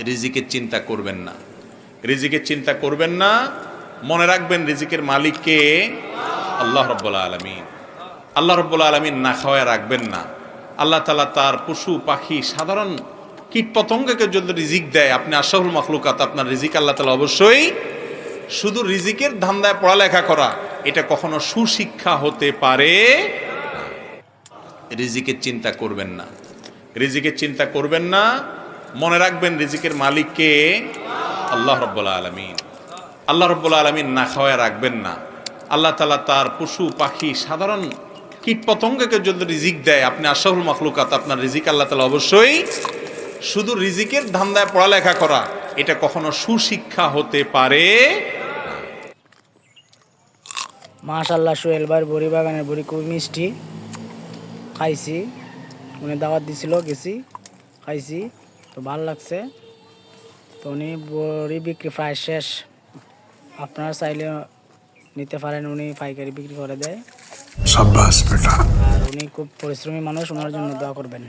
রিজিকের চিন্তা করবেন না, রিজিকের চিন্তা করবেন না। মনে রাখবেন রিজিকের মালিক কে? আল্লাহ রাব্বুল আলামিন। আল্লাহ রাব্বুল আলামিন না খাওয়ায় রাখবেন না। আল্লাহ তাআলা তার পশু পাখি সাধারণ কীট পতঙ্গকে যদি রিজিক দেয়, আপনি আশরাফুল মাখলুকাত, আপনার রিজিক আল্লাহ তাআলা অবশ্যই। শুধু রিজিকের ধান্দায় পড়ালেখা করা এটা কখনো সুশিক্ষা হতে পারে না। রিজিকের চিন্তা করবেন না, রিজিকের চিন্তা করবেন না। মনে রাখবেন রিজিকের মালিক কে? আল্লাহ রাব্বুল আলামিন। আল্লাহ রাব্বুল আলামিন না খাওয়ায় রাখবেন না। আল্লাহ তাআলা তার পশু পাখি সাধারণ কীট পতঙ্গকে যদি রিজিক দেয়, আপনি আশরাফুল মাখলুকাত, আপনার রিজিক আল্লাহ তাআলা অবশ্যই। শুধু রিজিকের ধান্দায় পড়ালেখা করা এটা কখনো সুশিক্ষা হতে পারে না। মাশাআল্লাহ, সোহেল ভাইয়ের বড়ি বাগানের বড়ি খুব মিষ্টি। খাইছি, উনি দাওয়াত দিছিল, গেছি, খাইছি, তো ভালো লাগছে। তো উনি বড়ি বিক্রি প্রায় শেষ, আপনারা চাইলে নিতে পারেন, উনি পাইকারি বিক্রি করে দেয়। শাবাশ বেটা। আর উনি খুব পরিশ্রমী মানুষ, ওনার জন্য দোয়া করবেন।